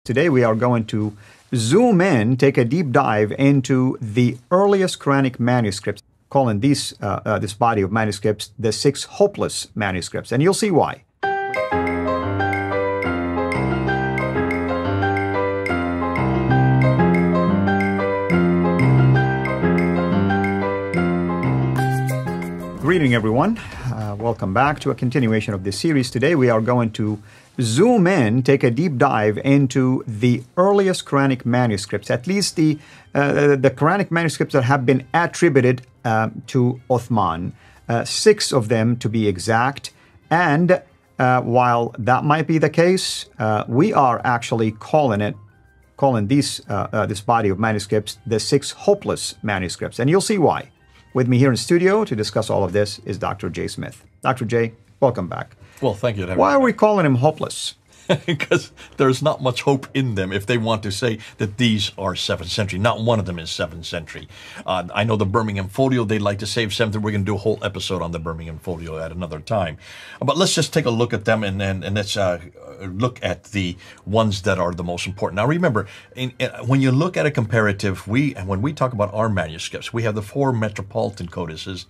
Today we are going to zoom in, take a deep dive into the earliest Quranic manuscripts, calling this body of manuscripts the six hopeless manuscripts, and you'll see why. Greeting everyone. Welcome back to a continuation of this series. Today we are going to zoom in, take a deep dive into the earliest Quranic manuscripts, at least the Quranic manuscripts that have been attributed to Uthman, six of them to be exact. And while that might be the case, we are actually calling this body of manuscripts the six hopeless manuscripts, and you'll see why. With me here in studio to discuss all of this is Dr. Jay Smith. Dr. Jay, welcome back. Well, thank you. Why are we calling him hopeless? Because there's not much hope in them if they want to say that these are 7th century. Not one of them is 7th century. I know the Birmingham Folio, they'd like to save 7th. We're going to do a whole episode on the Birmingham Folio at another time. But let's just take a look at them and let's look at the ones that are the most important. Now remember, when you look at a comparative, when we talk about our manuscripts, we have the 4 metropolitan codices,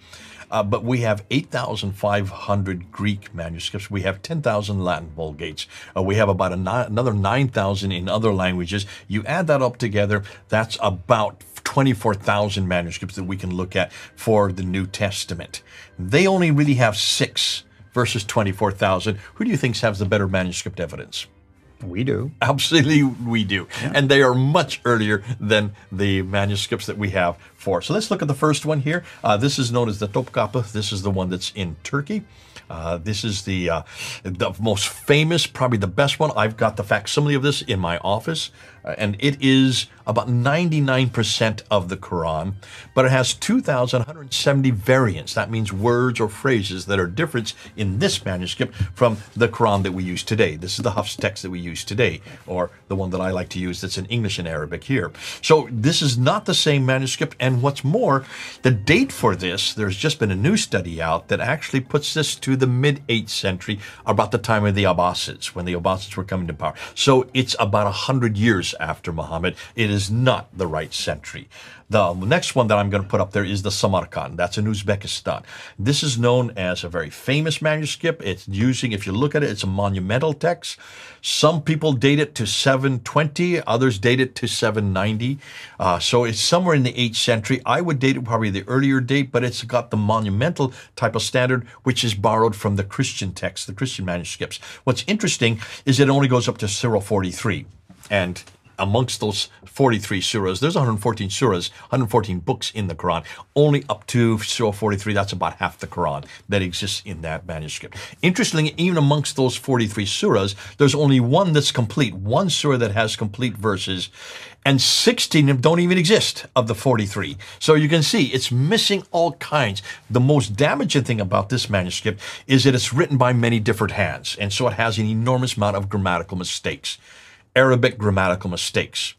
but we have 8,500 Greek manuscripts. We have 10,000 Latin Vulgates. We have about another 9,000 in other languages. You add that up together, that's about 24,000 manuscripts that we can look at for the New Testament. They only really have 6 versus 24,000. Who do you think has the better manuscript evidence? We do. Absolutely, we do. Yeah. And they are much earlier than the manuscripts that we have for. So let's look at the first one here. This is known as the Topkapı. This is the one that's in Turkey. This is the most famous, probably the best one. I've got the facsimile of this in my office, and it is about 99% of the Quran, but it has 2,170 variants. That means words or phrases that are different in this manuscript from the Quran that we use today. This is the Hafs text that we use today, or the one that I like to use that's in English and Arabic here. So this is not the same manuscript, and what's more, the date for this, there's just been a new study out that actually puts this to the mid-8th century, about the time of the Abbasids, when the Abbasids were coming to power. So it's about 100 years after Muhammad. It is not the right century. The next one that I'm going to put up there is the Samarkand. That's in Uzbekistan. This is known as a very famous manuscript. It's using, if you look at it, it's a monumental text. Some people date it to 720, others date it to 790. So it's somewhere in the 8th century. I would date it probably the earlier date, but it's got the monumental type of standard, which is borrowed from the Christian texts, the Christian manuscripts. What's interesting is it only goes up to Surah 43. And amongst those 43 surahs, there's 114 surahs, 114 books in the Quran. Only up to Surah 43, that's about half the Quran that exists in that manuscript. Interestingly, even amongst those 43 surahs, there's only one that's complete, one surah that has complete verses, and 16 of them don't even exist of the 43. So you can see it's missing all kinds. The most damaging thing about this manuscript is that it's written by many different hands, and so it has an enormous amount of grammatical mistakes. Arabic grammatical mistakes.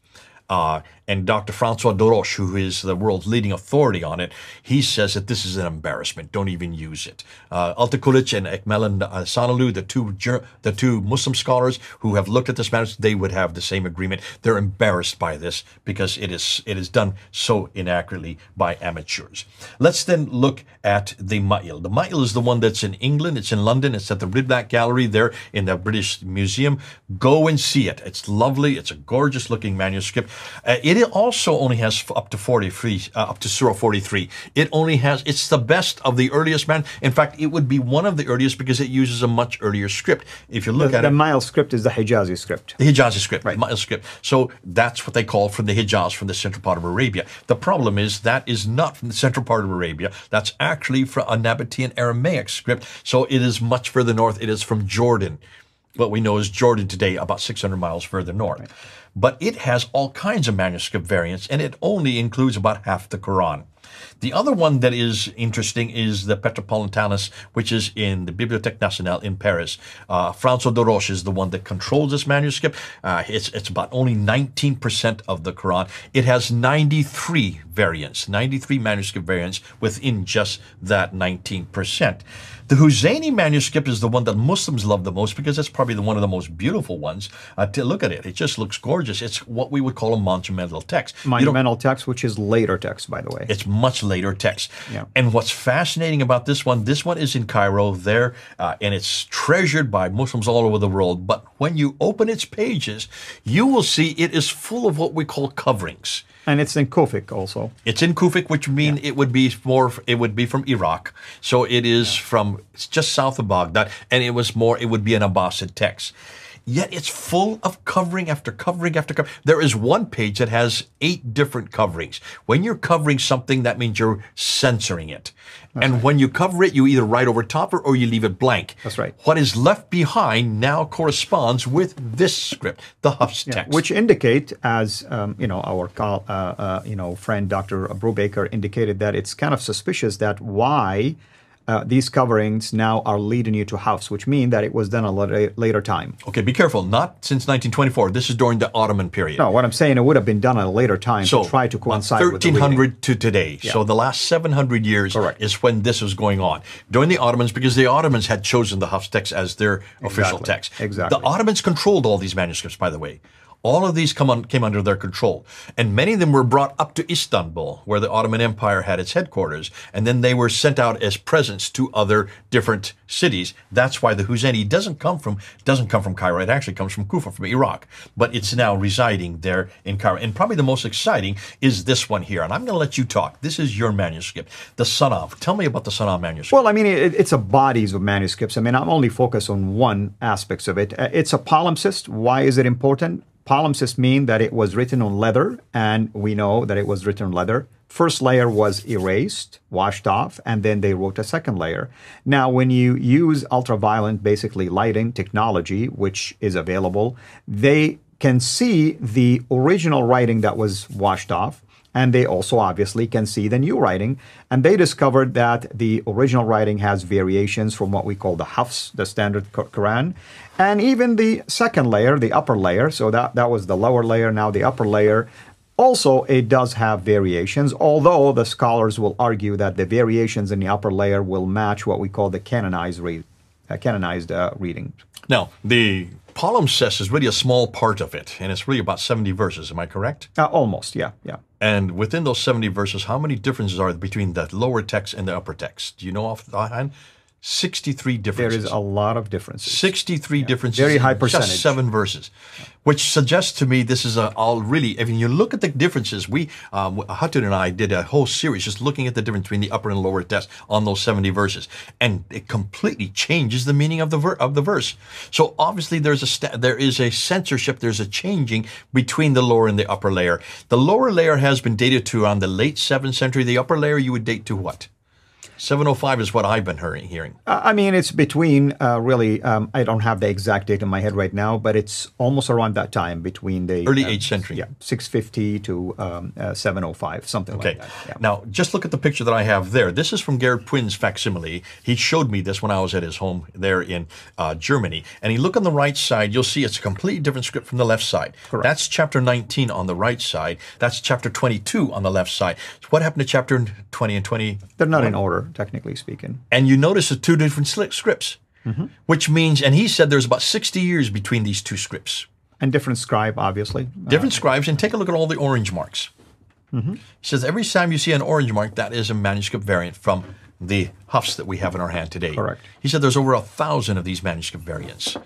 And Dr. Francois Doroche, who is the world's leading authority on it, he says that this is an embarrassment. Don't even use it. Altıkılıç and Ekmel Sanalü, the two Muslim scholars who have looked at this matter, they would have the same agreement. They're embarrassed by this because it is done so inaccurately by amateurs. Let's then look at the Ma'il. The Ma'il is the one that's in England. It's in London. It's at the Riblack Gallery there in the British Museum. Go and see it. It's lovely. It's a gorgeous looking manuscript. It also only has up to Surah 43. It's the best of the earliest In fact, it would be one of the earliest because it uses a much earlier script. If you look at it. The Ma'il script is the Hijazi script. The Hijazi script, right. The Ma'il script. So that's what they call from the Hijaz, from the central part of Arabia. The problem is that is not from the central part of Arabia. That's actually from a Nabatean Aramaic script. So it is much further north. It is from Jordan. What we know is Jordan today, about 600 miles further north. Right. But it has all kinds of manuscript variants, and it only includes about half the Quran. The other one that is interesting is the Petropolitanus, which is in the Bibliothèque Nationale in Paris. François de Roche is the one that controls this manuscript. It's about only 19% of the Quran. It has 93 variants, 93 manuscript variants within just that 19%. The Huzayni manuscript is the one that Muslims love the most because it's probably one of the most beautiful ones. To look at it, it just looks gorgeous. It's what we would call a monumental text. Monumental text, which is later text, by the way. It's much later text. Yeah. And what's fascinating about this one is in Cairo there, and it's treasured by Muslims all over the world. But when you open its pages, you will see it is full of what we call coverings. And it's in Kufic also. It's in Kufic, which means it would be from Iraq. So it is it's just south of Baghdad, and it would be an Abbasid text. Yet it's full of covering after covering after covering. There is one page that has 8 different coverings. When you're covering something, that means you're censoring it. And when you cover it, you either write over top or you leave it blank. That's right. What is left behind now corresponds with this script, the Hafs text. Which indicate, as our friend Dr. Brubaker indicated, that it's kind of suspicious that why these coverings now are leading you to Hafs, which mean that it was done a later time. Okay, be careful. Not since 1924. This is during the Ottoman period. No, what I'm saying, it would have been done at a later time to try to coincide with the 1300 to today. Yeah. So the last 700 years is when this was going on. During the Ottomans, because the Ottomans had chosen the Hafs text as their official text. Exactly. The Ottomans controlled all these manuscripts, by the way. All of these came under their control. And many of them were brought up to Istanbul, where the Ottoman Empire had its headquarters. And then they were sent out as presents to other different cities. That's why the Huzayni doesn't come from Cairo. It actually comes from Kufa, from Iraq. But it's now residing there in Cairo. And probably the most exciting is this one here. And I'm going to let you talk. This is your manuscript, the Sanaf. Tell me about the Sanaf manuscript. Well, I mean, it's a bodies of manuscripts. I mean, I'm only focused on one aspect of it. It's a palimpsest. Why is it important? Palimpsests mean that it was written on leather, and we know that it was written on leather. First layer was erased, washed off, and then they wrote a second layer. Now, when you use ultraviolet, basically lighting technology, which is available, they can see the original writing that was washed off, and they also obviously can see the new writing. And they discovered that the original writing has variations from what we call the Hafs, the standard Quran, and even the second layer, the upper layer. So that was the lower layer, now the upper layer. Also, it does have variations, although the scholars will argue that the variations in the upper layer will match what we call the canonized reading. Now, the palimpsest is really a small part of it, and it's really about 70 verses. Am I correct? Almost, yeah. And within those 70 verses, how many differences are there between the lower text and the upper text? Do you know off the hand? 63 differences. There is a lot of differences. 63 differences. Very high percentage. Just 7 verses, which suggests to me this is really, if you look at the differences, Hatun and I did a whole series just looking at the difference between the upper and lower text on those 70 verses. And it completely changes the meaning of the verse. So obviously there is a censorship, there's a changing between the lower and the upper layer. The lower layer has been dated to around the late 7th century. The upper layer you would date to what? 705 is what I've been hearing. I mean, it's between, I don't have the exact date in my head right now, but it's almost around that time between the... Early 8th century. Yeah, 650 to 705, something like that. Yeah. Now, just look at the picture that I have there. This is from Gerrit Puyn's facsimile. He showed me this when I was at his home there in Germany. And you look on the right side, you'll see it's a completely different script from the left side. Correct. That's chapter 19 on the right side. That's chapter 22 on the left side. So what happened to chapter 20 and 20? They're not in order, technically speaking. And you notice the 2 different scripts, which means, and he said there's about 60 years between these 2 scripts. And different scribe, obviously. Different scribes, and take a look at all the orange marks. He says every time you see an orange mark, that is a manuscript variant from the Hafs that we have in our hand today. Correct. He said there's over 1,000 of these manuscript variants.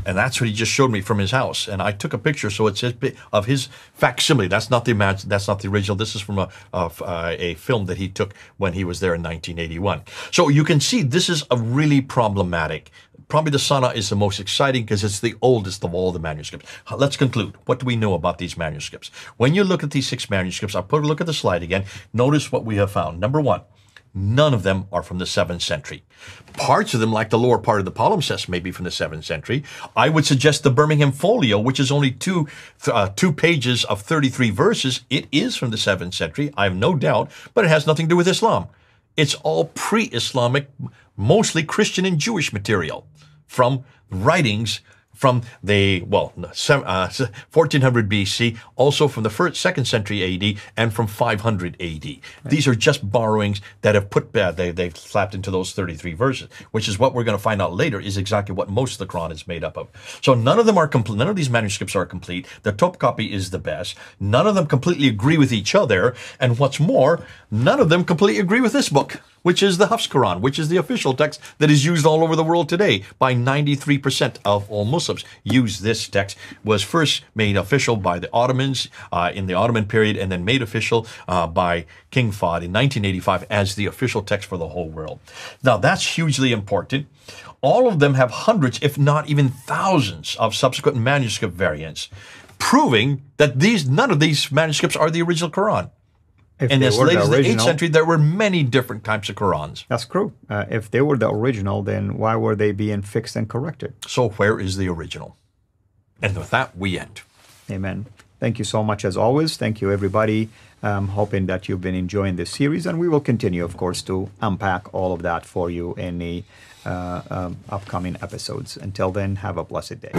And that's what he just showed me from his house. And I took a picture, so it's of his facsimile. That's not the original. This is from a film that he took when he was there in 1981. So you can see this is a really problematic. Probably the Sana is the most exciting because it's the oldest of all the manuscripts. Let's conclude. What do we know about these manuscripts? When you look at these 6 manuscripts, I'll look at the slide again. Notice what we have found. Number 1, None of them are from the 7th century. Parts of them, like the lower part of the palimpsest, may be from the 7th century. I would suggest the Birmingham Folio, which is only two pages of 33 verses. It is from the 7th century, I have no doubt, but it has nothing to do with Islam. It's all pre-Islamic, mostly Christian and Jewish material from writings from the, 1400 BC, also from the 2nd century AD, and from 500 AD. Right. These are just borrowings that have they've slapped into those 33 verses, which is what we're going to find out later is exactly what most of the Quran is made up of. So none of them are complete. None of these manuscripts are complete. The Topkapi is the best. None of them completely agree with each other. And what's more, none of them completely agree with this book, which is the Hafs Quran, which is the official text that is used all over the world today by 93% of all Muslims. Use this text. Was first made official by the Ottomans in the Ottoman period, and then made official by King Fahd in 1985 as the official text for the whole world. Now that's hugely important. All of them have hundreds, if not even thousands, of subsequent manuscript variants, proving that none of these manuscripts are the original Quran. And as late as the 8th century, there were many different types of Qurans. That's true. If they were the original, then why were they being fixed and corrected? So where is the original? And with that, we end. Amen. Thank you so much as always. Thank you, everybody. Hoping that you've been enjoying this series. And we will continue, of course, to unpack all of that for you in the upcoming episodes. Until then, have a blessed day.